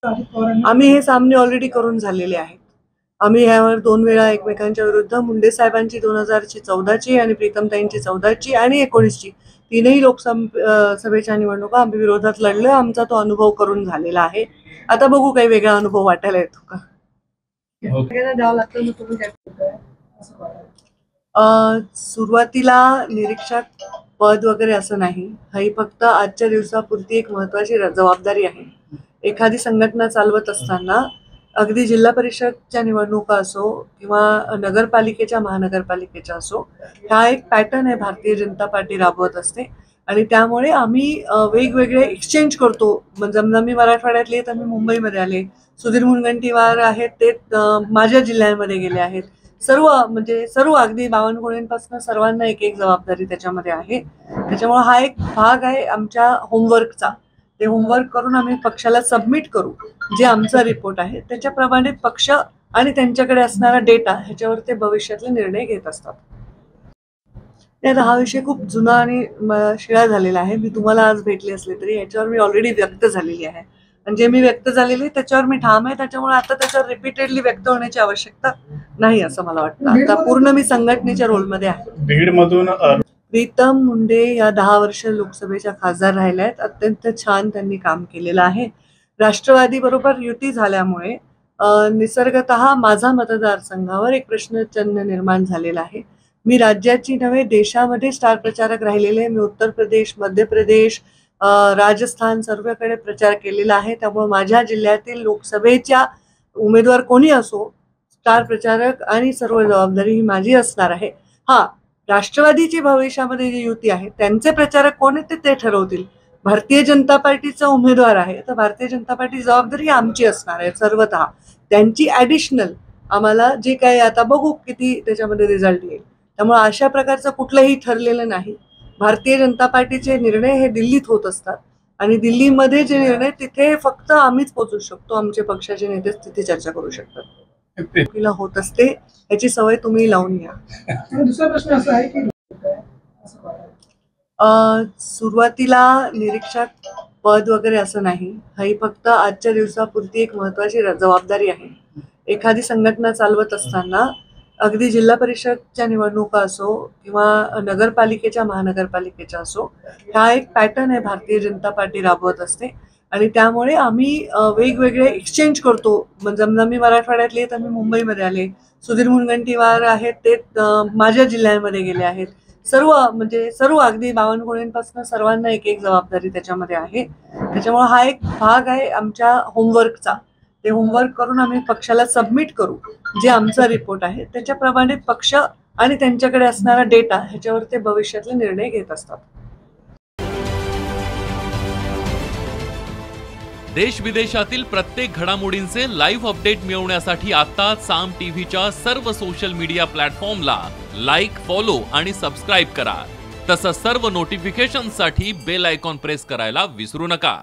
आम्ही हे सामने ऑलरेडी करून झालेले आहेत। आम्ही ह्यावर 2 वेळा एकमेकांच्या विरुद्ध मुंडे साहेबांची 2014ची आणि प्रीतमताईंची 14ची आणि 19ची तीनही सभेच्या निवडणुका आम्ही विरोधात लढलो। आमचा तो अनुभव करून झालेला आहे। आता बघू काही वेगळा अनुभव वाटायला येतो का। सुरुवातीला निरीक्षक पद वगैरे असं नाही, ही फक्त आजच्या दिवसापुरती एक महत्वाची जबाबदारी आहे। एखादी संघटना चालवत असताना अगदी जिल्हा परिषदच्या निवडणुका असो किंवा नगरपालिकेच्या महानगरपालिकेच्या असो, हा एक पॅटर्न आहे भारतीय जनता पार्टी राबवत असते आणि त्यामुळे आम्ही वेगवेगळे एक्सचेंज करतो। म्हणजे मी मराठवाड्यातले तर मी मुंबईमध्ये आले, सुधीर मुनगंटीवार आहेत ते माझ्या जिल्ह्यांमध्ये गेले आहेत। सर्व अगदी बावनकुळेंपासून सर्वांना एक एक जबाबदारी त्याच्यामध्ये आहे। त्याच्यामुळे हा एक भाग आहे आमच्या होमवर्कचा। ते होमवर्क करून आम्ही पक्षाला सबमिट करू, जे आमचा रिपोर्ट आहे त्याच्याप्रमाणे पक्ष आणि त्यांच्याकडे असणारा डेटा ह्याच्यावर ते भविष्यातले निर्णय घेत असतात। आता हा विषय खूप जुना आणि शिळा झालेला आहे। मी तुम्हाला आज भेटले असले तरी याच्यावर मी ऑलरेडी व्यक्त झालेली आहे आणि जे मी व्यक्त झालेली त्याच्यावर मी ठाम आहे। त्याच्यामुळे आता त्याच्यावर रिपीटेडली व्यक्त होण्याची आवश्यकता नाही असं मला वाटतं। आता पूर्ण मी संघटनेच्या रोलमध्ये आहे। बीडमधून प्रीतम मुंडे या 10 वर्ष लोकसभेच्या खासदार राहिल्या आहेत। अत्यंत छान त्यांनी काम केलेलं आहे। राष्ट्रवादी बरोबर युती झाल्यामुळे निसर्गतः माझा मतदारसंघावर एक प्रश्नचिन्ह निर्माण झालेला आहे। मी राज्याची नव्हे देशामध्ये स्टार प्रचारक राहिलेले। मी उत्तर प्रदेश, मध्य प्रदेश, राजस्थान सर्वकडे प्रचार केलेला आहे। त्यामुळे माझ्या जिल्ह्यातील लोकसभेच्या उमेदवार कोणी असो, स्टार प्रचारक आणि सर्व जबाबदारी ही माझी असणार आहे। हा, राष्ट्रवादीची भविष्यामध्ये जी युती आहे त्यांचे प्रचारक कोण आहेत ते ठरवतील। भारतीय जनता पार्टीचा उमेदवार आहे तर भारतीय जनता पार्टी जबाबदारी आमची असणार आहे सर्वतः। त्यांची ॲडिशनल आम्हाला जे काही आता बघू किती त्याच्यामध्ये रिझल्ट येईल। त्यामुळे अशा प्रकारचं कुठलंही ठरलेलं नाही। भारतीय जनता पार्टीचे निर्णय हे दिल्लीत होत असतात आणि दिल्लीमध्ये जे निर्णय तिथे फक्त आम्हीच पोहोचू शकतो, आमचे पक्षाचे नेते तिथे चर्चा करू शकतात। होत असते याची सवय तुम्ही लावून घ्या। दुसरा प्रश्न असा आहे की सुरुवातीला निरीक्षक पद वगैरे असं नाही, ही फक्त आजच्या दिवसापुरती एक महत्वाची जबाबदारी आहे। एखादी संघटना चालवत असताना अगदी जिल्हा परिषदच्या निवडणुका असो किंवा नगरपालिकेच्या महानगरपालिकेच्या असो, हा एक पॅटर्न आहे भारतीय जनता पार्टी राबवत असते आणि त्यामुळे आम्ही वेगवेगळे एक्सचेंज करतो। म्हणजे मी मराठवाड्यातले तर मी मुंबईमध्ये आले, सुधीर मुनगंटीवार आहेत ते माझ्या जिल्ह्यांमध्ये गेले आहेत। सर्व अगदी बावनकुळेंपासून सर्वांना एक एक जबाबदारी त्याच्यामध्ये आहे। त्याच्यामुळे हा एक भाग आहे आमच्या होमवर्कचा। ते होमवर्क करून आम्ही पक्षाला सबमिट करू, जे आमचा रिपोर्ट आहे त्याच्याप्रमाणे पक्ष आणि त्यांच्याकडे असणारा डेटा ह्याच्यावर ते भविष्यातले निर्णय घेत असतात। देश विदेशातील प्रत्येक घडामोडींचे लाईव्ह अपडेट मिळवण्यासाठी आता साम टीव्हीच्या सर्व सोशल मीडिया प्लॅटफॉर्मला लाईक, फॉलो आणि सबस्क्राईब करा। तसंच सर्व नोटिफिकेशनसाठी बेल आयकॉन प्रेस करायला विसरू नका।